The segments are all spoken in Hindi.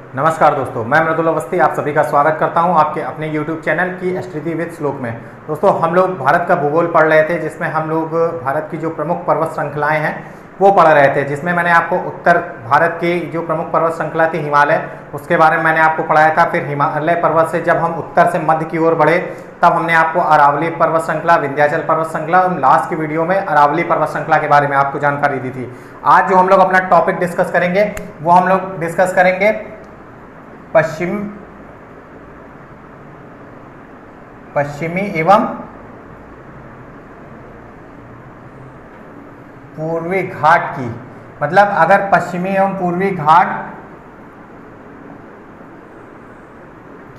नमस्कार दोस्तों, मैं मृदुल अवस्थी आप सभी का स्वागत करता हूं आपके अपने YouTube चैनल की एस्ट्रोलॉजी विद श्लोक में। दोस्तों, हम लोग भारत का भूगोल पढ़ रहे थे, जिसमें हम लोग भारत की जो प्रमुख पर्वत श्रृंखलाएं हैं वो पढ़ रहे थे, जिसमें मैंने आपको उत्तर भारत की जो प्रमुख पर्वत श्रृंखला थी हिमालय, उसके बारे में मैंने आपको पढ़ाया था। फिर हिमालय पर्वत से जब हम उत्तर से मध्य की ओर बढ़े तब हमने आपको अरावली पर्वत श्रृंखला, विंध्याचल पर्वत श्रृंखला और लास्ट की वीडियो में अरावली पर्वत श्रृंखला के बारे में आपको जानकारी दी थी। आज जो हम लोग अपना टॉपिक डिस्कस करेंगे वो हम लोग डिस्कस करेंगे पश्चिमी एवं पूर्वी घाट की, मतलब अगर पश्चिमी एवं पूर्वी घाट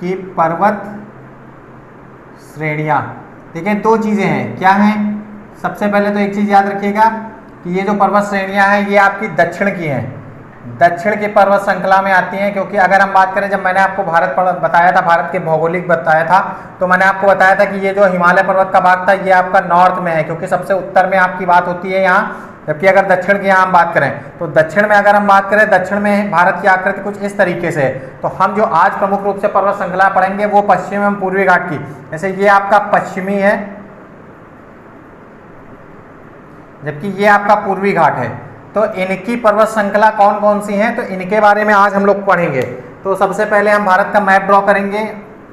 की पर्वत श्रेणियां। देखिए, दो चीजें हैं। क्या हैं? सबसे पहले तो एक चीज याद रखिएगा कि ये जो पर्वत श्रेणियां हैं ये आपकी दक्षिण की हैं, दक्षिण की पर्वत श्रृंखला में आती हैं। क्योंकि अगर हम बात करें, जब मैंने आपको भारत बताया था, भारत के भौगोलिक बताया था, तो मैंने आपको बताया था कि ये जो हिमालय पर्वत का भाग था ये आपका नॉर्थ में है, क्योंकि सबसे उत्तर में आपकी बात होती है यहाँ। जबकि अगर दक्षिण की यहाँ हम बात करें तो दक्षिण में, अगर हम बात करें, दक्षिण में भारत की आकृति कुछ इस तरीके से है। तो हम जो आज प्रमुख रूप से पर्वत श्रृंखला पढ़ेंगे वो पश्चिम एवं पूर्वी घाट की। जैसे ये आपका पश्चिमी है, जबकि ये आपका पूर्वी घाट है। तो इनकी पर्वत श्रृंखला कौन कौन सी हैं, तो इनके बारे में आज हम लोग पढ़ेंगे। तो सबसे पहले हम भारत का मैप ड्रॉ करेंगे।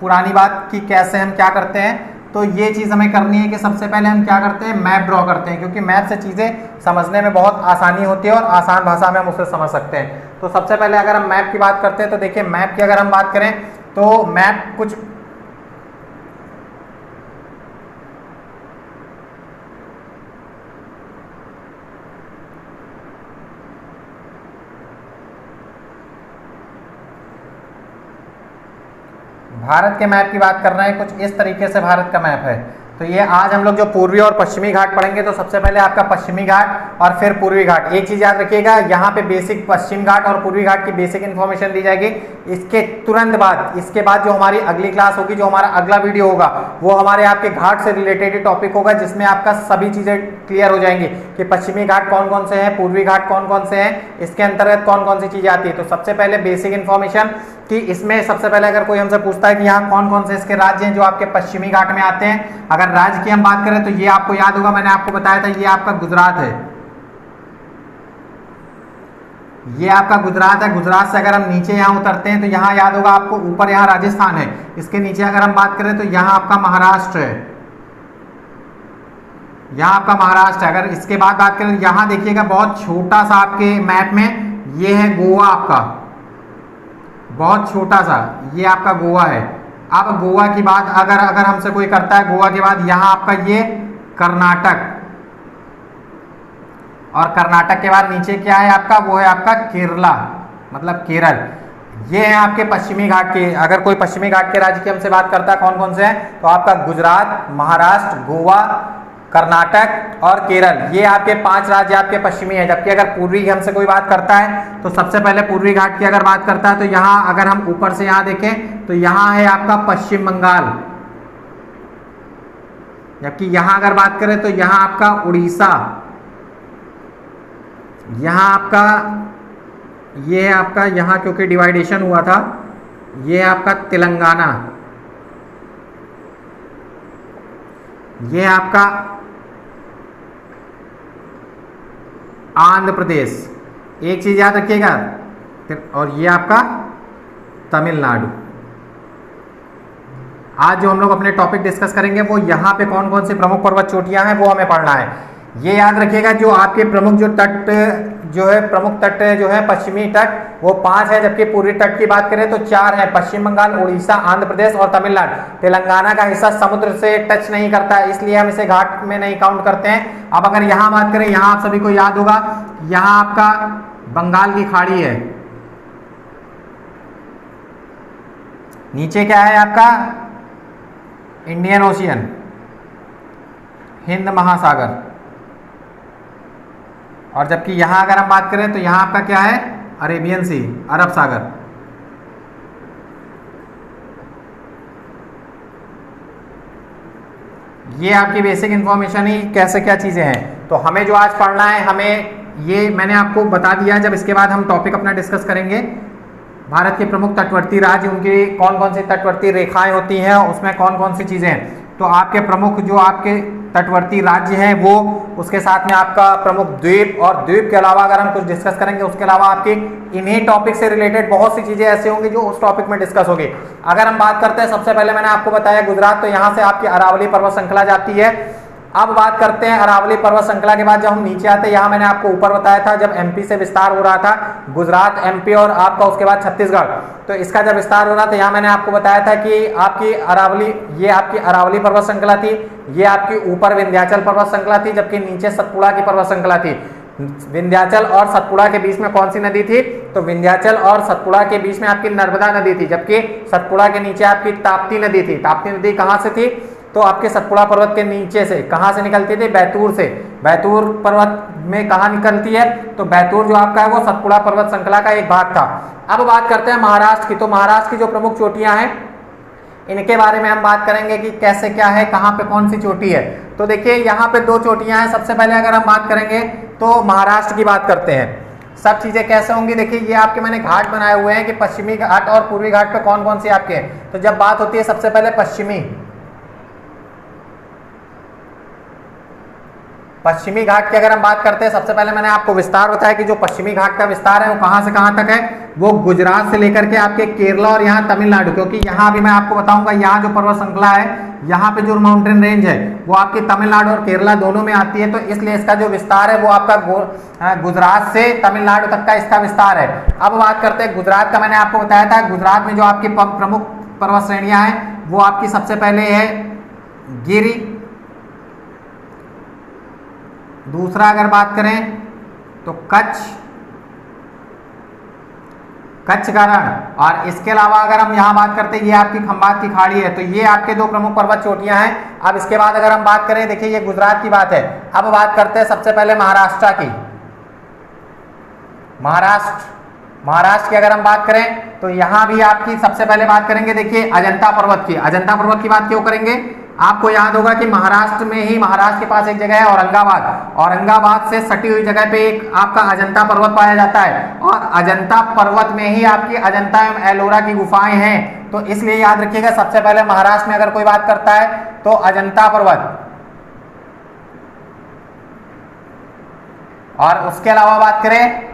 पुरानी बात कि कैसे हम क्या करते हैं, तो ये चीज़ हमें करनी है कि सबसे पहले हम क्या करते हैं, मैप ड्रॉ करते हैं, क्योंकि मैप से चीज़ें समझने में बहुत आसानी होती है और आसान भाषा में हम उसे समझ सकते हैं। तो सबसे पहले अगर हम मैप की बात करते हैं तो देखिए, मैप की अगर हम बात करें तो मैप कुछ भारत के मैप की बात कर रहे हैं, कुछ इस तरीके से भारत का मैप है। तो ये आज हम लोग जो पूर्वी और पश्चिमी घाट पढ़ेंगे, तो सबसे पहले आपका पश्चिमी घाट और फिर पूर्वी घाट। एक चीज याद रखिएगा, यहाँ पे बेसिक पश्चिम घाट और पूर्वी घाट की बेसिक इन्फॉर्मेशन दी जाएगी। इसके तुरंत बाद, इसके बाद जो हमारी अगली क्लास होगी, जो हमारा अगला वीडियो होगा, वो हमारे आपके घाट से रिलेटेड टॉपिक होगा, जिसमें आपका सभी चीजें क्लियर हो जाएंगी कि पश्चिमी घाट कौन कौन से हैं, पूर्वी घाट कौन कौन से हैं, इसके अंतर्गत कौन कौन सी चीजें आती है। तो सबसे पहले बेसिक इन्फॉर्मेशन कि इसमें सबसे पहले अगर कोई हमसे पूछता है कि यहाँ कौन कौन से इसके राज्य हैं जो आपके पश्चिमी घाट में आते हैं, अगर राज्य की हम बात करें तो ये आपको याद होगा, मैंने आपको बताया था, ये आपका गुजरात है। ये आपका गुजरात है। गुजरात से अगर हम नीचे यहाँ उतरते हैं तो यहाँ याद होगा आपको, ऊपर यहाँ राजस्थान है, इसके नीचे अगर हम बात करें तो यहाँ आपका महाराष्ट्र है, यहाँ आपका महाराष्ट्र है। अगर इसके बाद बात करें तो यहाँ देखिएगा, बहुत छोटा सा आपके मैप में ये है गोवा, आपका बहुत छोटा सा ये आपका गोवा है। अब गोवा की बात अगर हमसे कोई करता है, गोवा के बाद यहाँ आपका ये कर्नाटक, और कर्नाटक के बाद नीचे क्या है आपका, वो है आपका केरला, मतलब केरल। ये है आपके पश्चिमी घाट के। अगर कोई पश्चिमी घाट के राज्य की हमसे बात करता है कौन कौन से हैं, तो आपका गुजरात, महाराष्ट्र, गोवा, कर्नाटक और केरल, ये आपके 5 राज्य आपके पश्चिमी है। जबकि अगर पूर्वी की हमसे कोई बात करता है तो सबसे पहले पूर्वी घाट की अगर बात करता है तो यहाँ अगर हम ऊपर से यहाँ देखें तो यहाँ है आपका पश्चिम बंगाल। जबकि यहाँ अगर बात करें तो यहाँ आपका उड़ीसा, यहाँ आपका ये है आपका, यहाँ क्योंकि डिवाइडेशन हुआ था, ये है आपका तेलंगाना, ये है आपका आंध्र प्रदेश। एक चीज याद रखिएगा, और ये आपका तमिलनाडु। आज जो हम लोग अपने टॉपिक डिस्कस करेंगे वो यहाँ पे कौन कौन सी प्रमुख पर्वत चोटियां हैं वो हमें पढ़ना है। ये याद रखिएगा, जो आपके प्रमुख जो तट जो है, प्रमुख तट जो है पश्चिमी तट, वो 5 है। जबकि पूर्वी तट की बात करें तो 4 है, पश्चिम बंगाल, उड़ीसा, आंध्र प्रदेश और तमिलनाडु। तेलंगाना का हिस्सा समुद्र से टच नहीं करता है, इसलिए हम इसे घाट में नहीं काउंट करते हैं। अब अगर यहाँ बात करें, यहाँ आप सभी को याद होगा, यहाँ आपका बंगाल की खाड़ी है, नीचे क्या है आपका, इंडियन ओशियन, हिंद महासागर। और जबकि यहाँ अगर हम बात करें तो यहाँ आपका क्या है, अरेबियन सी, अरब सागर। ये आपकी बेसिक इन्फॉर्मेशन ही कैसे क्या चीज़ें हैं। तो हमें जो आज पढ़ना है, हमें ये मैंने आपको बता दिया। जब इसके बाद हम टॉपिक अपना डिस्कस करेंगे भारत के प्रमुख तटवर्ती राज्य, उनकी कौन कौन सी तटवर्ती रेखाएं होती हैं, उसमें कौन कौन सी चीज़ें हैं। तो आपके प्रमुख जो आपके तटवर्ती राज्य हैं वो, उसके साथ में आपका प्रमुख द्वीप, और द्वीप के अलावा अगर हम कुछ डिस्कस करेंगे उसके अलावा आपकी इन्हीं टॉपिक से रिलेटेड बहुत सी चीज़ें ऐसी होंगी जो उस टॉपिक में डिस्कस होगी। अगर हम बात करते हैं, सबसे पहले मैंने आपको बताया गुजरात, तो यहाँ से आपकी अरावली पर्वत श्रृंखला जाती है। अब बात करते हैं अरावली पर्वत श्रृंखला के बाद जब हम नीचे आते हैं, यहाँ मैंने आपको ऊपर बताया था जब एमपी से विस्तार हो रहा था, गुजरात, एमपी और आपका उसके बाद छत्तीसगढ़, तो इसका जब विस्तार हो रहा था, यहाँ मैंने आपको बताया था कि आपकी अरावली, ये आपकी अरावली पर्वत श्रृंखला थी, ये आपकी ऊपर विंध्याचल पर्वत श्रृंखला थी, जबकि नीचे सतपुड़ा की पर्वत श्रृंखला थी। विंध्याचल और सतपुड़ा के बीच में कौन सी नदी थी, तो विंध्याचल और सतपुड़ा के बीच में आपकी नर्मदा नदी थी, जबकि सतपुड़ा के नीचे आपकी ताप्ती नदी थी। ताप्ती नदी कहाँ से थी, तो आपके सतपुड़ा पर्वत के नीचे से, कहाँ से निकलती थी, बैतूर से। बैतूर पर्वत में कहाँ निकलती है, तो बैतूर जो आपका है वो सतपुड़ा पर्वत श्रृंखला का एक भाग था। अब बात करते हैं महाराष्ट्र की, तो महाराष्ट्र की जो प्रमुख चोटियां हैं इनके बारे में हम बात करेंगे कि कैसे क्या है, कहाँ पे कौन सी चोटी है। तो देखिए यहाँ पे दो चोटियां हैं। सबसे पहले अगर हम बात करेंगे तो महाराष्ट्र की बात करते हैं, सब चीजें कैसे होंगी। देखिए ये आपके मैंने घाट बनाए हुए हैं कि पश्चिमी घाट और पूर्वी घाट पे कौन कौन सी आपके हैं। तो जब बात होती है सबसे पहले पश्चिमी घाट की अगर हम बात करते हैं, सबसे पहले मैंने आपको विस्तार बताया कि जो पश्चिमी घाट का विस्तार है वो कहां से कहां तक है, वो गुजरात से लेकर के आपके केरला और यहाँ तमिलनाडु, क्योंकि यहाँ भी मैं आपको बताऊंगा यहाँ जो पर्वत श्रृंखला है, यहाँ पे जो माउंटेन रेंज है वो आपकी तमिलनाडु और केरला दोनों में आती है, तो इसलिए इसका जो विस्तार है वो आपका गुजरात से तमिलनाडु तक का इसका विस्तार है। अब बात करते हैं गुजरात का, मैंने आपको बताया था गुजरात में जो आपकी प्रमुख पर्वत श्रेणियां हैं वो आपकी सबसे पहले है गिरि, दूसरा अगर बात करें तो कच्छ का रण, और इसके अलावा अगर हम यहाँ बात करते हैं ये आपकी खंबात की खाड़ी है। तो ये आपके दो प्रमुख पर्वत चोटियां हैं। अब इसके बाद अगर हम बात करें, देखिए ये गुजरात की बात है, अब बात करते हैं सबसे पहले महाराष्ट्र की। महाराष्ट्र की अगर हम बात करें तो यहाँ भी आपकी सबसे पहले बात करेंगे, देखिए अजंता पर्वत की। अजंता पर्वत की बात क्यों करेंगे, आपको याद होगा कि महाराष्ट्र में ही, महाराष्ट्र के पास एक जगह है औरंगाबाद, औरंगाबाद से सटी हुई जगह पे एक आपका अजंता पर्वत पाया जाता है, और अजंता पर्वत में ही आपकी अजंता एवं एलोरा की गुफाएं हैं। तो इसलिए याद रखिएगा सबसे पहले महाराष्ट्र में अगर कोई बात करता है तो अजंता पर्वत, और उसके अलावा बात करें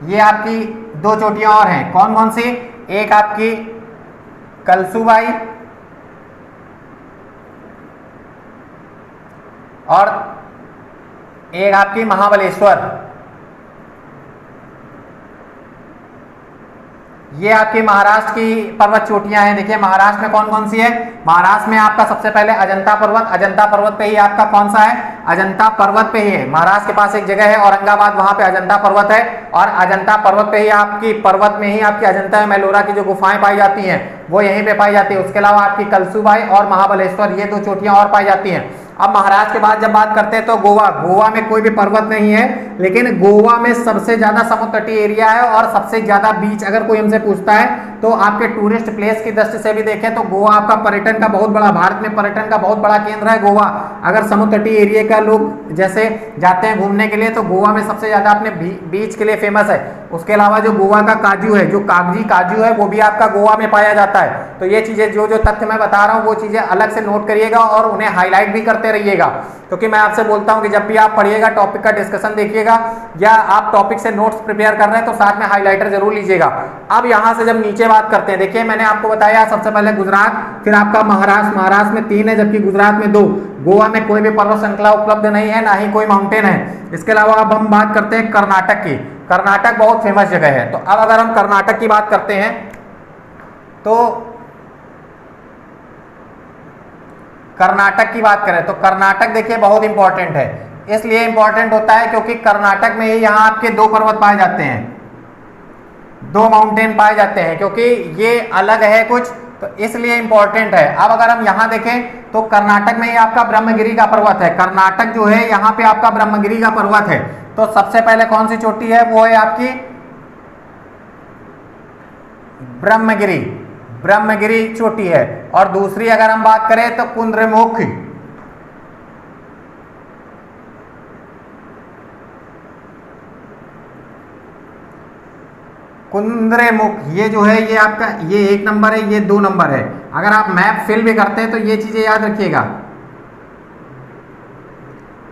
ये आपकी दो चोटियां और हैं, कौन कौन सी, एक आपकी कलसुबाई और एक आपकी महाबलेश्वर। ये आपकी महाराष्ट्र की पर्वत चोटियां हैं। देखिए महाराष्ट्र में कौन कौन सी है, महाराष्ट्र में आपका सबसे पहले अजंता पर्वत, अजंता पर्वत पे ही आपका कौन सा है, अजंता पर्वत पे ही है। महाराष्ट्र के पास एक जगह है औरंगाबाद, वहां पे अजंता पर्वत है, और अजंता पर्वत पे ही आपकी पर्वत में ही आपकी अजंता एवं एलोरा की जो गुफाएं पाई जाती हैं वो यहीं पे पाई जाती है। उसके अलावा आपकी कलसुबाई और महाबलेश्वर, ये दो चोटियां और पाई जाती हैं। अब महाराष्ट्र के बाद जब बात करते हैं तो गोवा में कोई भी पर्वत नहीं है, लेकिन गोवा में सबसे ज्यादा समुद्र तटीय एरिया है और सबसे ज्यादा बीच। अगर कोई हमसे पूछता है तो आपके टूरिस्ट प्लेस की दृष्टि से भी देखें तो गोवा आपका पर्यटन का बहुत बड़ा, भारत में पर्यटन का बहुत बड़ा केंद्र है गोवा। अगर समुद्र तटीय एरिया का लोग जैसे जाते हैं घूमने के लिए तो गोवा में सबसे ज्यादा अपने बीच के लिए फेमस है। उसके अलावा जो गोवा का काजू है, जो कागजी काजू है, वो भी आपका गोवा में पाया जाता है। तो ये चीजें जो तथ्य मैं बता रहा हूँ वो चीजें अलग से नोट करिएगा और उन्हें हाईलाइट भी करते रहिएगा, क्योंकि मैं आपसे बोलता हूं कि जब भी आप पढ़िएगा, टॉपिक का डिस्कशन देखिएगा या आप टॉपिक से नोट्स प्रिपेयर कर रहे हैं तो साथ में हाइलाइटर जरूर लीजिएगा। अब यहां से जब नीचे बात करते हैं, देखिए मैंने आपको बताया सबसे पहले गुजरात, फिर आपका महाराष्ट्र, महाराष्ट्र में 3 है जबकि गुजरात में 2। गोवा में कोई भी पर्वत श्रृंखला उपलब्ध नहीं है, ना ही कोई माउंटेन है। इसके अलावा अब हम बात करते हैं कर्नाटक की। कर्नाटक बहुत फेमस जगह है। तो अब अगर हम कर्नाटक की बात करते हैं तो कर्नाटक की बात करें तो कर्नाटक देखिए बहुत इंपॉर्टेंट है। इसलिए इंपॉर्टेंट होता है क्योंकि कर्नाटक में ही यहाँ आपके 2 पर्वत पाए जाते हैं, 2 माउंटेन पाए जाते हैं, क्योंकि ये अलग है कुछ, तो इसलिए इंपॉर्टेंट है। अब अगर हम यहाँ देखें तो कर्नाटक में ही आपका ब्रह्मगिरी का पर्वत है। कर्नाटक जो है यहाँ पे आपका ब्रह्मगिरी का पर्वत है। तो सबसे पहले कौन सी चोटी है, वो है आपकी ब्रह्मगिरी चोटी है। और दूसरी अगर हम बात करें तो कुंद्रमुख, कुद्रेमुख, ये जो है ये आपका ये 1 नंबर है, ये 2 नंबर है। अगर आप मैप फिल भी करते हैं तो ये चीजें याद रखिएगा।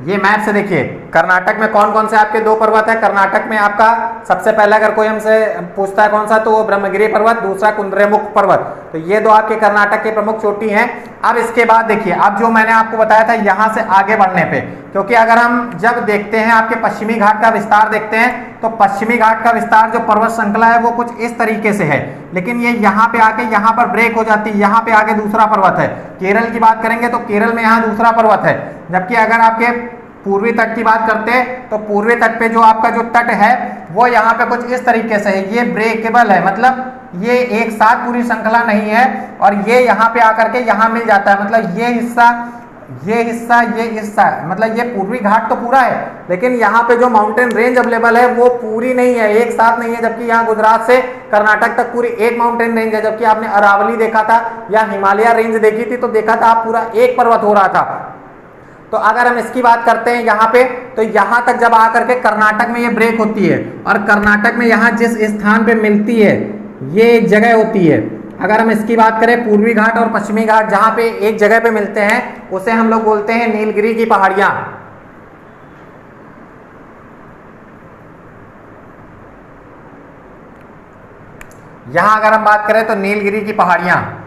ये मैप से देखिए कर्नाटक में कौन कौन से आपके 2 पर्वत है। कर्नाटक में आपका सबसे पहला अगर कोई हमसे पूछता है कौन सा, तो वो ब्रह्मगिरी पर्वत, दूसरा कुद्रेमुख पर्वत। तो ये 2 आपके कर्नाटक के प्रमुख चोटी हैं। अब इसके बाद देखिए, अब जो मैंने आपको बताया था यहाँ से आगे बढ़ने पे, क्योंकि अगर हम जब देखते हैं आपके पश्चिमी घाट का विस्तार देखते हैं, तो पश्चिमी घाट का विस्तार जो पर्वत श्रृंखला है वो कुछ इस तरीके से है, लेकिन ये यहाँ पे आके यहाँ पर ब्रेक हो जाती है, यहाँ पे आगे दूसरा पर्वत है। केरल की बात करेंगे तो केरल में यहाँ दूसरा पर्वत है, जबकि अगर आपके पूर्वी तट की बात करते हैं तो पूर्वी तट पे जो आपका जो तट है वो यहाँ पे कुछ इस तरीके से है, ये ब्रेकेबल है, मतलब ये एक साथ पूरी श्रृंखला नहीं है, और ये यहाँ पे आकर के यहाँ मिल जाता है। मतलब ये हिस्सा, मतलब ये पूर्वी घाट तो पूरा है, लेकिन यहाँ पे जो माउंटेन रेंज अवेलेबल है वो पूरी नहीं है, एक साथ नहीं है। जबकि यहाँ गुजरात से कर्नाटक तक पूरी एक माउंटेन रेंज है, जबकि आपने अरावली देखा था या हिमालय रेंज देखी थी तो देखा था आप पूरा एक पर्वत हो रहा था। तो अगर हम इसकी बात करते हैं यहाँ पे, तो यहाँ तक जब आकर के कर्नाटक में ये ब्रेक होती है, और कर्नाटक में यहाँ जिस स्थान पे मिलती है ये एक जगह होती है। अगर हम इसकी बात करें पूर्वी घाट और पश्चिमी घाट जहाँ पे एक जगह पे मिलते हैं, उसे हम लोग बोलते हैं नीलगिरी की पहाड़ियाँ। यहाँ अगर हम बात करें तो नीलगिरी की पहाड़ियाँ,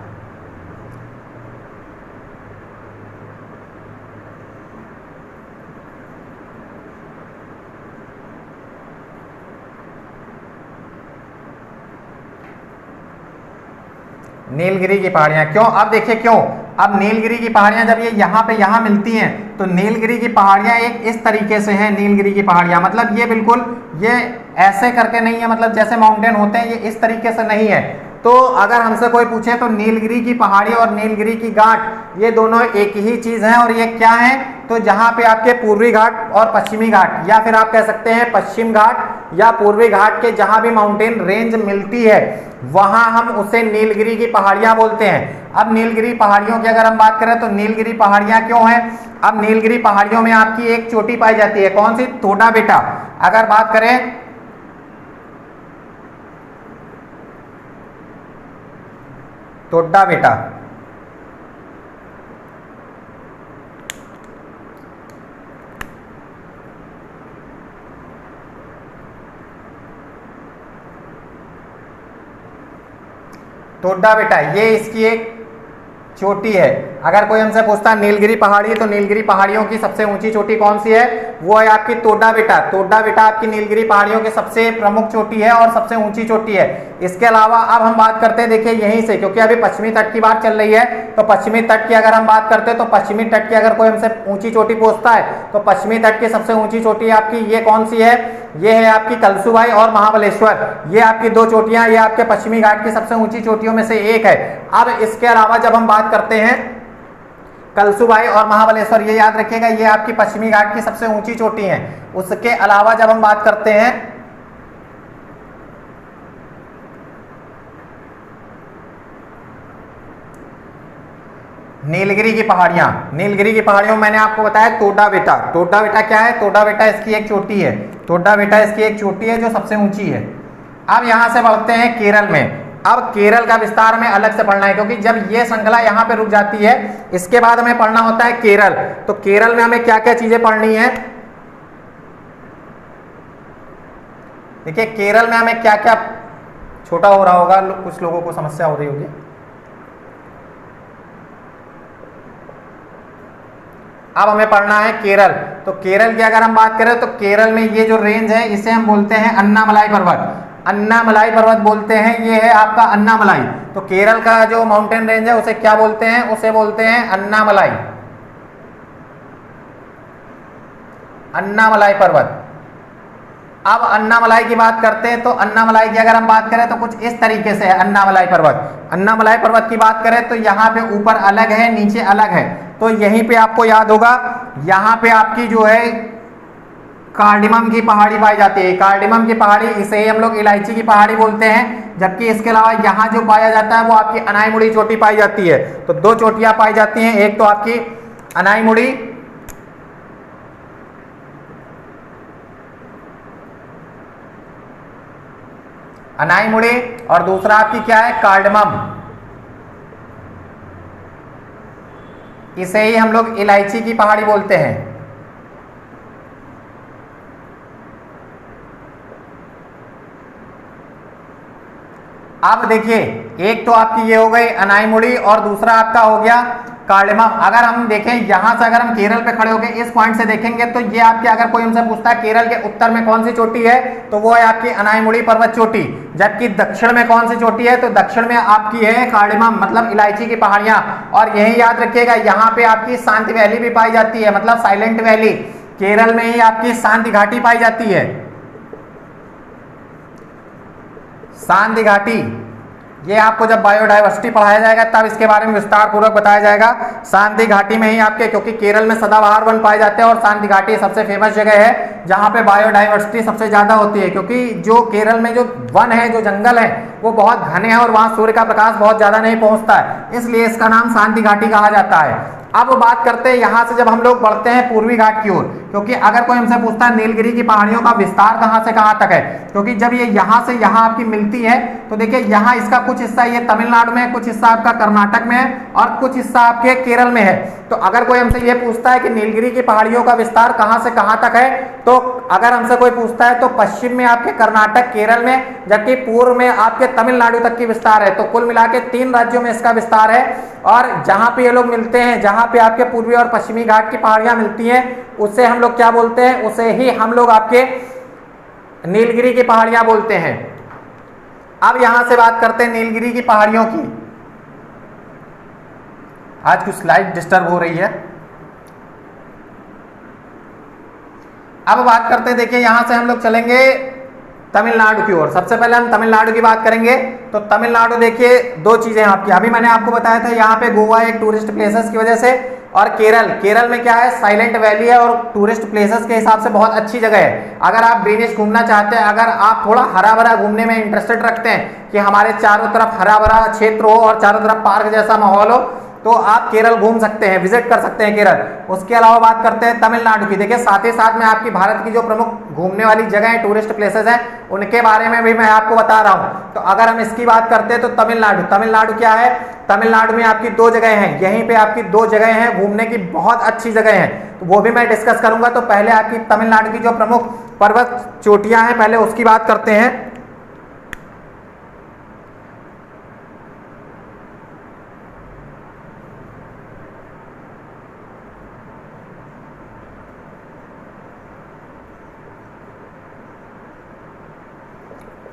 नीलगिरी की पहाड़ियां क्यों, अब देखिए क्यों। अब नीलगिरी की पहाड़ियां जब ये यहाँ पे यहाँ मिलती हैं, तो नीलगिरी की पहाड़ियां एक इस तरीके से हैं। नीलगिरी की पहाड़ियां मतलब ये बिल्कुल ये ऐसे करके नहीं है, मतलब जैसे माउंटेन होते हैं ये इस तरीके से नहीं है। तो अगर हमसे कोई पूछे तो नीलगिरी की पहाड़ी और नीलगिरी की घाट ये दोनों एक ही चीज है, और ये क्या है, तो जहाँ पे आपके पूर्वी घाट और पश्चिमी घाट, या फिर आप कह सकते हैं पश्चिम घाट या पूर्वी घाट के जहाँ भी माउंटेन रेंज मिलती है वहां हम उसे नीलगिरी की पहाड़ियां बोलते हैं। अब नीलगिरी पहाड़ियों की अगर हम बात करें तो नीलगिरी पहाड़ियां क्यों हैं, अब नीलगिरी पहाड़ियों में आपकी एक चोटी पाई जाती है, कौन सी, तोडा बेटा। अगर बात करें तोडा बेटा, तोडा बेटा ये इसकी एक चोटी है। अगर कोई हमसे पूछता है नीलगिरी पहाड़ी, तो नीलगिरी पहाड़ियों की सबसे ऊंची चोटी कौन सी है, वो है आपकी तोडा बेटा। तोडा बेटा आपकी नीलगिरी पहाड़ियों की सबसे प्रमुख चोटी है और सबसे ऊंची चोटी है। इसके अलावा अब हम बात करते हैं, देखिए यहीं से, क्योंकि अभी पश्चिमी तट की बात चल रही है, तो पश्चिमी तट की अगर हम बात करते हैं तो पश्चिमी तट की अगर कोई हमसे ऊंची चोटी पूछता है तो पश्चिमी तट की सबसे ऊंची चोटी आपकी ये कौन सी है, ये है आपकी कलसुबाई और महाबलेश्वर। ये आपकी 2 चोटियां, ये आपके पश्चिमी घाट की सबसे ऊंची चोटियों में से एक है। अब इसके अलावा जब हम बात करते हैं कलसुबाई और महाबलेश्वर, ये याद रखिएगा ये आपकी पश्चिमी घाट की सबसे ऊंची चोटी हैं। उसके अलावा जब हम बात करते हैं नीलगिरी की पहाड़ियां, नीलगिरी की पहाड़ियों में मैंने आपको बताया तोडा बेटा। तोडा बेटा क्या है, तोडा बेटा इसकी एक चोटी है, तोडा बेटा इसकी एक चोटी है जो सबसे ऊंची है। अब यहां से बढ़ते हैं केरल में। अब केरल का विस्तार हमें अलग से पढ़ना है, क्योंकि जब ये श्रृंखला यहाँ पे रुक जाती है इसके बाद हमें पढ़ना होता है केरल। तो केरल में हमें क्या क्या चीजें पढ़नी है, देखिए केरल में हमें क्या क्या, छोटा हो रहा होगा, कुछ लोगों को समस्या हो रही होगी। अब हमें पढ़ना है केरल। तो केरल की अगर हम बात करें तो केरल में ये जो रेंज है इसे हम बोलते हैं अन्नामलाई पर्वत। अन्नामलाई पर्वत बोलते हैं, ये है आपका अन्नामलाई। तो केरल का जो माउंटेन रेंज है उसे क्या बोलते हैं, उसे बोलते हैं अन्नामलाई, अन्नामलाई पर्वत। अब अन्नामलाई की बात करते हैं तो अन्नामलाई की अगर हम बात करें तो कुछ इस तरीके से है अन्नामलाई पर्वत। अन्नामलाई पर्वत की बात करें तो यहाँ पे ऊपर अलग है, नीचे अलग है। तो यहीं पे आपको याद होगा, यहाँ पे आपकी जो है कार्डिमम की पहाड़ी पाई जाती है। कार्डिमम की पहाड़ी, इसे ही हम लोग इलायची की पहाड़ी बोलते हैं। जबकि इसके अलावा यहाँ जो पाया जाता है वो आपकी अनाईमुड़ी चोटी पाई जाती है। तो 2 चोटियां पाई जाती हैं, एक तो आपकी अनाईमुड़ी, अनाईमुड़ी, और दूसरा आपकी क्या है, कार्डमम। इसे ही हम लोग इलायची की पहाड़ी बोलते हैं। अब देखिए, एक तो आपकी ये हो गई अनाईमुड़ी और दूसरा आपका हो गया कार्डेमम। अगर हम देखें यहां से, अगर हम केरल पे खड़े होकर इस पॉइंट से देखेंगे तो ये आपके, अगर कोई हमसे पूछता है केरल के उत्तर में कौन सी चोटी है, तो वो है आपकी अनाईमुड़ी पर्वत चोटी। जबकि दक्षिण में कौन सी चोटी है, तो दक्षिण में आपकी है कार्डेमम, मतलब इलायची की पहाड़ियां। और यही याद रखिएगा, यहाँ पे आपकी शांति वैली भी पाई जाती है, मतलब साइलेंट वैली। केरल में ही आपकी शांति घाटी पाई जाती है, शांति घाटी। ये आपको जब बायोडायवर्सिटी पढ़ाया जाएगा तब इसके बारे में विस्तार पूर्वक बताया जाएगा। शांति घाटी में ही आपके, क्योंकि केरल में सदाबहार वन पाए जाते हैं और शांति घाटी सबसे फेमस जगह है जहां पे बायोडायवर्सिटी सबसे ज्यादा होती है, क्योंकि जो केरल में जो वन है, जो जंगल है, वो बहुत घने हैं और वहां सूर्य का प्रकाश बहुत ज्यादा नहीं पहुंचता है, इसलिए इसका नाम शांति घाटी कहा जाता है। अब बात करते हैं यहां से जब हम लोग बढ़ते हैं पूर्वी घाट की ओर, क्योंकि अगर कोई हमसे पूछता है नीलगिरी की पहाड़ियों का विस्तार कहां से कहां तक है, क्योंकि जब ये यहां से यहां आपकी मिलती है तो देखिए यहां इसका कुछ हिस्सा ये तमिलनाडु में, कुछ हिस्सा आपका कर्नाटक में है और कुछ हिस्सा आपके केरल में है। तो अगर कोई हमसे ये पूछता है कि नीलगिरी की पहाड़ियों का विस्तार कहां से कहां तक है, तो अगर हमसे कोई पूछता है तो पश्चिम में आपके कर्नाटक, केरल में, जबकि पूर्व में आपके तमिलनाडु तक की विस्तार है। तो कुल मिला के 3 राज्यों में इसका विस्तार है। और जहां पे ये लोग मिलते हैं, जहां पे आपके पूर्वी और पश्चिमी घाट की पहाड़ियां मिलती हैं, उसे हम लोग क्या बोलते हैं, उसे ही हम लोग आपके नीलगिरी की पहाड़ियां बोलते हैं। अब यहां से बात करते हैं नीलगिरी की पहाड़ियों की। आज कुछ स्लाइड डिस्टर्ब हो रही है। अब बात करते हैं, देखिए यहां से हम लोग चलेंगे तमिलनाडु की ओर। सबसे पहले हम तमिलनाडु की बात करेंगे। तो तमिलनाडु देखिए 2 चीजें आपकी, अभी मैंने आपको बताया था यहाँ पे गोवा एक टूरिस्ट प्लेसेस की वजह से, और केरल में क्या है, साइलेंट वैली है और टूरिस्ट प्लेसेस के हिसाब से बहुत अच्छी जगह है। अगर आप ग्रीनिश घूमना चाहते हैं, अगर आप थोड़ा हरा भरा घूमने में इंटरेस्टेड रखते हैं कि हमारे चारों तरफ हरा भरा क्षेत्र हो और चारों तरफ पार्क जैसा माहौल हो, तो आप केरल घूम सकते हैं, विजिट कर सकते हैं केरल। उसके अलावा बात करते हैं तमिलनाडु की। देखिए साथ ही साथ में आपकी भारत की जो प्रमुख घूमने वाली जगह है, टूरिस्ट प्लेसेस हैं, उनके बारे में भी मैं आपको बता रहा हूं। तो अगर हम इसकी बात करते हैं तो तमिलनाडु क्या है, तमिलनाडु में आपकी 2 जगह हैं, यहीं पे आपकी 2 जगह हैं घूमने की, बहुत अच्छी जगह हैं, तो वो भी मैं डिस्कस करूंगा। तो पहले आपकी तमिलनाडु की जो प्रमुख पर्वत चोटियां हैं, पहले उसकी बात करते हैं।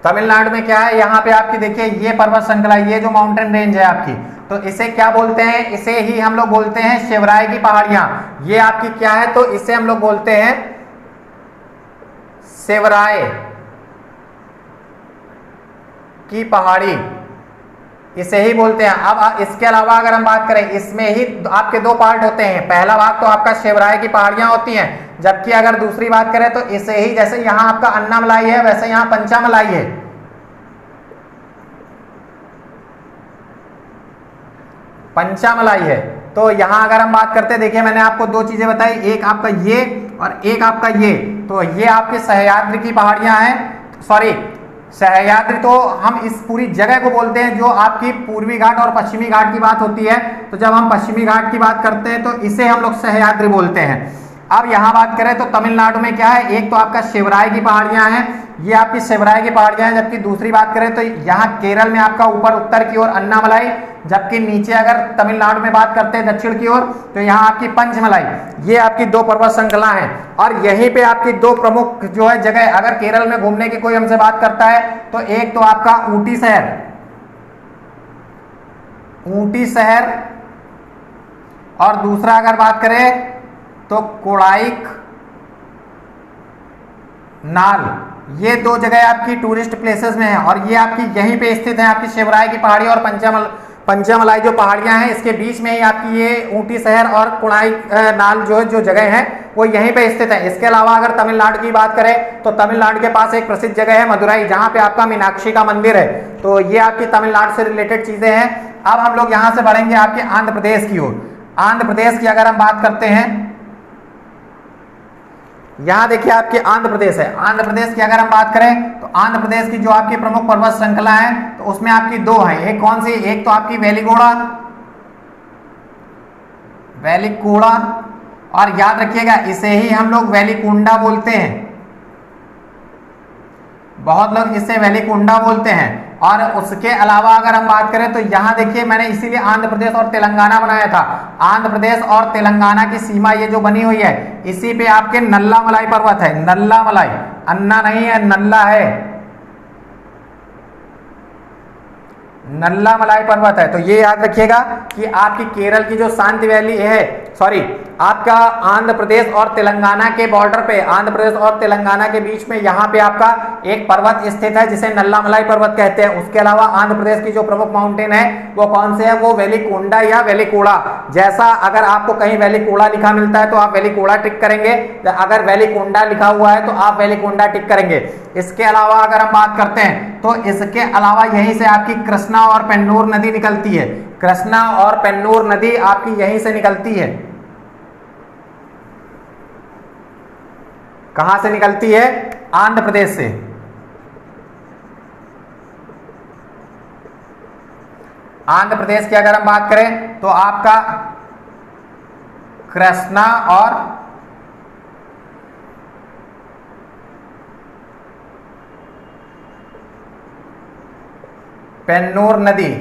तमिलनाडु में क्या है, यहाँ पे आपकी देखिए ये पर्वत श्रृंखला, ये जो माउंटेन रेंज है आपकी, तो इसे क्या बोलते हैं, इसे ही हम लोग बोलते हैं शिवराय की पहाड़ियां। ये आपकी क्या है, तो इसे हम लोग बोलते हैं शिवराय की पहाड़ी, इसे ही बोलते हैं। अब इसके अलावा अगर हम बात करें, इसमें ही आपके 2 पार्ट होते हैं। पहला भाग तो आपका शिवराय की पहाड़ियां होती हैं, जबकि अगर दूसरी बात करें तो इसे ही, जैसे यहां आपका अन्नामलाई है वैसे यहां पंचामलाई है। पंचामलाई है। तो यहां अगर हम बात करते हैं, देखिए मैंने आपको 2 चीजें बताई, एक आपका ये और एक आपका ये। तो ये आपकी सह्याद्री की पहाड़ियां हैं, सॉरी सह्याद्री तो हम इस पूरी जगह को बोलते हैं जो आपकी पूर्वी घाट और पश्चिमी घाट की बात होती है। तो जब हम पश्चिमी घाट की बात करते हैं तो इसे हम लोग सह्याद्री बोलते हैं। अब यहां बात करें तो तमिलनाडु में क्या है, एक तो आपका शिवराय की पहाड़ियां हैं, ये आपकी शिवराय की पहाड़ियां हैं। जबकि दूसरी बात करें तो यहाँ केरल में आपका ऊपर उत्तर की ओर अन्नामलाई, जबकि नीचे अगर तमिलनाडु में बात करते हैं दक्षिण की ओर तो यहाँ आपकी पंचमलाई। ये आपकी 2 पर्वत श्रृंखला हैं और यहीं पे आपकी 2 प्रमुख जो है जगह, अगर केरल में घूमने की कोई हमसे बात करता है तो एक तो आपका ऊटी शहर और दूसरा अगर बात करें तो कोडाइक नाल। ये 2 जगह आपकी टूरिस्ट प्लेसेस में है और ये आपकी यहीं पे स्थित है, आपकी शिवराय की पहाड़ी और पंचामलाई जो पहाड़ियां हैं, इसके बीच में ही आपकी ये ऊटी शहर और कोडाइक नाल जो जगह है वो यहीं पे स्थित है। इसके अलावा अगर तमिलनाडु की बात करें तो तमिलनाडु के पास एक प्रसिद्ध जगह है मदुराई, जहां पे आपका मीनाक्षी का मंदिर है। तो ये आपकी तमिलनाडु से रिलेटेड चीजें हैं। अब हम लोग यहां से बढ़ेंगे आपके आंध्र प्रदेश की ओर। आंध्र प्रदेश की अगर हम बात करते हैं यहाँ देखिए आपके आंध्र प्रदेश है। आंध्र प्रदेश की अगर हम बात करें तो आंध्र प्रदेश की जो आपकी प्रमुख पर्वत श्रृंखला है तो उसमें आपकी दो है। एक कौन सी? एक तो आपकी वेलिकोड़ा, और याद रखिएगा इसे ही हम लोग वेलिकोंडा बोलते हैं। बहुत लोग इसे वेलिकोंडा बोलते हैं। और उसके अलावा अगर हम बात करें तो यहाँ देखिए मैंने इसीलिए आंध्र प्रदेश और तेलंगाना बनाया था। आंध्र प्रदेश और तेलंगाना की सीमा ये जो बनी हुई है इसी पे आपके नल्लामलाई पर्वत है। नल्लामलाई, अन्ना नहीं है, नल्ला है, नल्लामलाई पर्वत है। तो ये याद रखिएगा कि आपकी केरल की जो शांति वैली है, सॉरी आपका आंध्र प्रदेश और तेलंगाना के बॉर्डर पे, आंध्र प्रदेश और तेलंगाना के बीच में यहाँ पे आपका एक पर्वत स्थित है जिसे नल्लामलाई पर्वत कहते हैं। उसके अलावा आंध्र प्रदेश की जो प्रमुख माउंटेन है वो कौन से है? वो वेलिकोंडा या वेलिकोड़ा। जैसा अगर आपको कहीं वेलिकोड़ा लिखा मिलता है तो आप वेलिकोड़ा टिक करेंगे, अगर वेलिकोंडा लिखा हुआ है तो आप वेलिकोंडा टिक करेंगे। इसके अलावा अगर हम बात करते हैं तो इसके अलावा यहीं से आपकी कृष्णा और पेन्नूर नदी निकलती है। कृष्णा और पेन्नूर नदी आपकी यहीं से निकलती है। कहां से निकलती है? आंध्र प्रदेश से। आंध्र प्रदेश की अगर हम बात करें तो आपका कृष्णा और पेन्नूर नदी,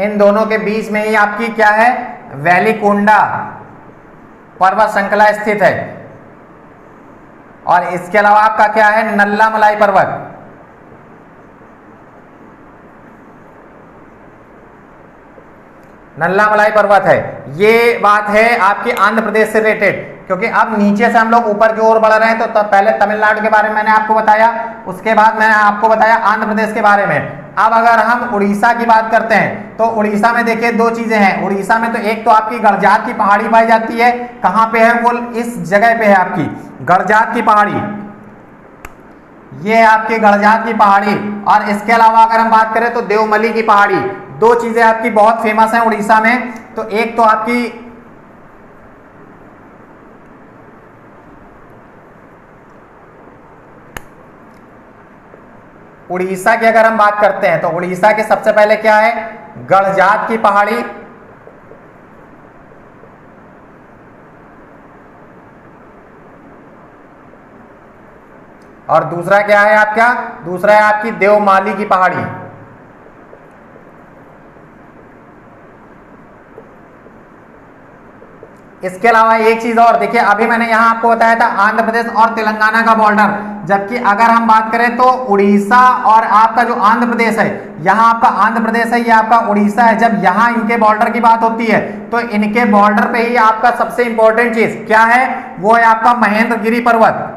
इन दोनों के बीच में ही आपकी क्या है? वेलिकोंडा पर्वत श्रृंखला स्थित है। और इसके अलावा आपका क्या है? नल्लामलाई पर्वत। नल्लामलाई पर्वत है। ये बात है आपकी आंध्र प्रदेश से रिलेटेड, क्योंकि अब नीचे से हम लोग ऊपर की ओर बढ़ रहे हैं। तो तब पहले तमिलनाडु के बारे में मैंने आपको बताया, उसके बाद मैंने आपको बताया आंध्र प्रदेश के बारे में। अब अगर हम उड़ीसा की बात करते हैं तो उड़ीसा में देखिए दो चीजें हैं। उड़ीसा में तो एक तो आपकी गड़जात की पहाड़ी पाई जाती है। कहां पे है वो? इस जगह पे है आपकी गड़जात की पहाड़ी। ये है आपकी गड़जात की पहाड़ी। और इसके अलावा अगर हम बात करें तो देवमली की पहाड़ी। दो चीजें आपकी बहुत फेमस हैं उड़ीसा में। तो एक तो आपकी उड़ीसा की अगर हम बात करते हैं तो उड़ीसा के सबसे पहले क्या है? गड़जात की पहाड़ी। और दूसरा क्या है आपका? दूसरा है आपकी देवमाली की पहाड़ी। इसके अलावा एक चीज और देखिए, अभी मैंने यहां आपको बताया था आंध्र प्रदेश और तेलंगाना का बॉर्डर, जबकि अगर हम बात करें तो उड़ीसा और आपका जो आंध्र प्रदेश है, यहाँ आपका आंध्र प्रदेश है, ये आपका उड़ीसा है। जब यहाँ इनके बॉर्डर की बात होती है तो इनके बॉर्डर पे ही आपका सबसे इंपॉर्टेंट चीज क्या है? वो है आपका महेंद्रगिरी पर्वत।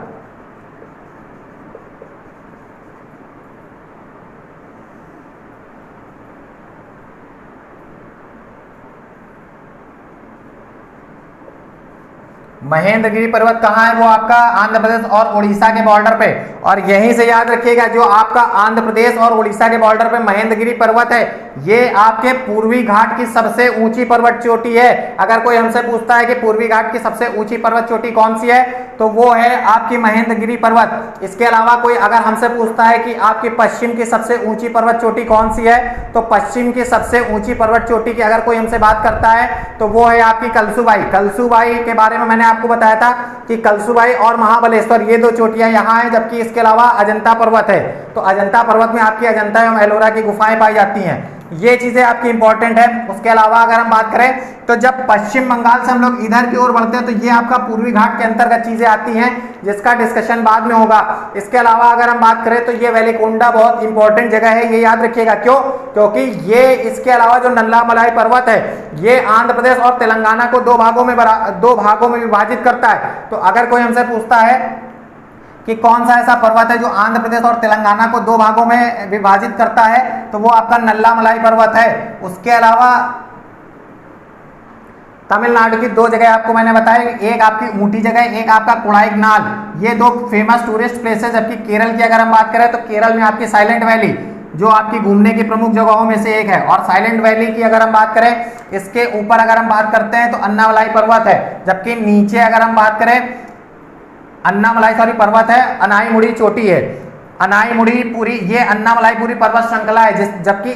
महेंद्रगिरी पर्वत कहाँ है? वो आपका आंध्र प्रदेश और उड़ीसा के बॉर्डर पे। और यहीं से याद रखिएगा जो आपका आंध्र प्रदेश और उड़ीसा के बॉर्डर पे महेंद्रगिरी पर्वत है, ये आपके पूर्वी घाट की सबसे ऊंची पर्वत चोटी है। अगर कोई हमसे पूछता है कि पूर्वी घाट की सबसे ऊंची पर्वत चोटी कौन सी है तो वो है आपकी महेंद्रगिरी पर्वत। इसके अलावा कोई अगर हमसे पूछता है कि आपकी पश्चिम की सबसे ऊंची पर्वत चोटी कौन सी है तो पश्चिम की सबसे ऊंची पर्वत चोटी की अगर कोई हमसे बात करता है तो वो है आपकी कलसुबाई। कलसुबाई के बारे में मैंने आपको बताया था कि कलसुबाई और महाबलेश्वर ये दो चोटियां यहाँ हैं, जबकि इसके अलावा अजंता पर्वत है। तो अजंता पर्वत में आपकी अजंता एवं एलोरा की गुफाएं पाई जाती हैं। ये चीजें आपकी इंपॉर्टेंट है। उसके अलावा अगर हम बात करें तो जब पश्चिम बंगाल से हम लोग इधर की ओर बढ़ते हैं तो ये आपका पूर्वी घाट के अंतर्गत चीजें आती हैं, जिसका डिस्कशन बाद में होगा। इसके अलावा अगर हम बात करें तो ये वेलिकोंडा बहुत इंपॉर्टेंट जगह है, ये याद रखिएगा। क्यों? क्योंकि ये इसके अलावा जो नल्लामलाई पर्वत है ये आंध्र प्रदेश और तेलंगाना को दो भागों में विभाजित करता है। तो अगर कोई हमसे पूछता है कि कौन सा ऐसा पर्वत है जो आंध्र प्रदेश और तेलंगाना को दो भागों में विभाजित करता है तो वो आपका नल्लामलाई पर्वत है। उसके अलावा तमिलनाडु की दो जगह आपको मैंने बताया, एक आपकी ऊटी जगह, एक आपका कोडाइकनाल। ये दो फेमस टूरिस्ट प्लेस है। जबकि केरल की अगर हम बात करें तो केरल में आपकी साइलेंट वैली जो आपकी घूमने की प्रमुख जगहों में से एक है। और साइलेंट वैली की अगर हम बात करें, इसके ऊपर अगर हम बात करते हैं तो अन्नामलाई पर्वत है। जबकि नीचे अगर हम बात करें अन्नामलाई सॉरी पर्वत है, अनाईमुड़ी चोटी है, अनाईमुड़ी पूरी ये अन्नामलाईपुरी पर्वत श्रृंखला है, जबकि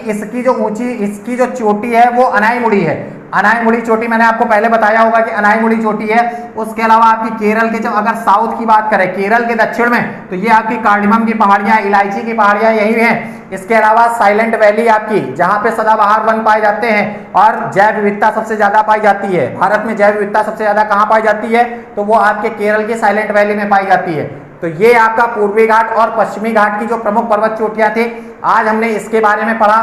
इसकी जो चोटी है वो अनाईमुड़ी है। अनाईमुड़ी चोटी मैंने आपको पहले बताया होगा कि अनाईमुड़ी चोटी है। उसके अलावा आपकी केरल के, जब अगर साउथ की बात करें, केरल के दक्षिण में, तो ये आपकी कार्डिमम की पहाड़ियां, इलायची की पहाड़ियां यही हैं। इसके अलावा साइलेंट वैली आपकी, जहां पे सदाबहार वन पाए जाते हैं और जैव विविधता सबसे ज्यादा पाई जाती है। भारत में जैव विविधता सबसे ज्यादा कहां पाई जाती है, तो वो आपके केरल के साइलेंट वैली में पाई जाती है। तो ये आपका पूर्वी घाट और पश्चिमी घाट की जो प्रमुख पर्वत चोटियां थी, आज हमने इसके बारे में पढ़ा।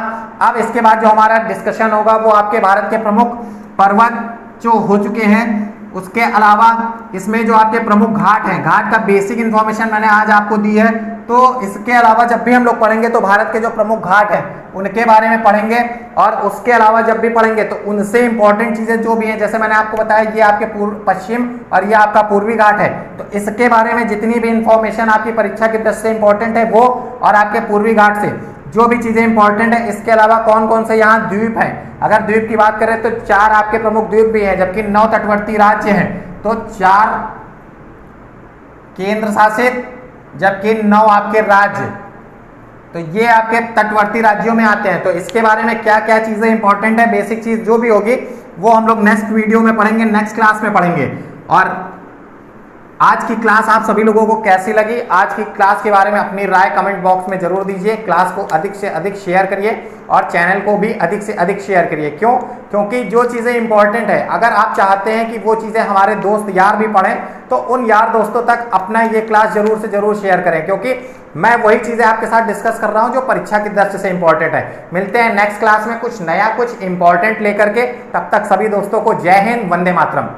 अब इसके बाद जो हमारा डिस्कशन होगा वो आपके भारत के प्रमुख पर्वत जो हो चुके हैं, उसके अलावा इसमें जो आपके प्रमुख घाट हैं, घाट का बेसिक इंफॉर्मेशन मैंने आज आपको दी है। तो इसके अलावा जब भी हम लोग पढ़ेंगे तो भारत के जो प्रमुख घाट हैं उनके बारे में पढ़ेंगे, और उसके अलावा जब भी पढ़ेंगे तो उनसे इंपॉर्टेंट चीजें जो भी हैं, जैसे मैंने आपको बताया ये आपके पश्चिम और ये आपका पूर्वी घाट है, तो इसके बारे में जितनी भी इंफॉर्मेशन आपकी परीक्षा की दृष्टि से इंपॉर्टेंट है वो, और आपके पूर्वी घाट से जो भी चीजें इंपॉर्टेंट है, इसके अलावा कौन कौन से यहाँ द्वीप हैं। अगर द्वीप की बात करें तो 4 आपके प्रमुख द्वीप भी हैं, जबकि 9 तटवर्ती राज्य हैं। तो 4 केंद्र शासित, जबकि 9 आपके राज्य, तो ये आपके तटवर्ती राज्यों में आते हैं। तो इसके बारे में क्या क्या चीजें इंपॉर्टेंट है, बेसिक चीज जो भी होगी वो हम लोग नेक्स्ट वीडियो में पढ़ेंगे, नेक्स्ट क्लास में पढ़ेंगे। और आज की क्लास आप सभी लोगों को कैसी लगी, आज की क्लास के बारे में अपनी राय कमेंट बॉक्स में जरूर दीजिए। क्लास को अधिक से अधिक शेयर करिए और चैनल को भी अधिक से अधिक शेयर करिए। क्यों? क्योंकि जो चीज़ें इंपॉर्टेंट है, अगर आप चाहते हैं कि वो चीज़ें हमारे दोस्त यार भी पढ़ें, तो उन यार दोस्तों तक अपना ये क्लास जरूर से जरूर शेयर करें, क्योंकि मैं वही चीज़ें आपके साथ डिस्कस कर रहा हूं जो परीक्षा की दृष्टि से इंपॉर्टेंट है। मिलते हैं नेक्स्ट क्लास में कुछ नया, कुछ इंपॉर्टेंट लेकर के। तब तक सभी दोस्तों को जय हिंद, वंदे मातरम।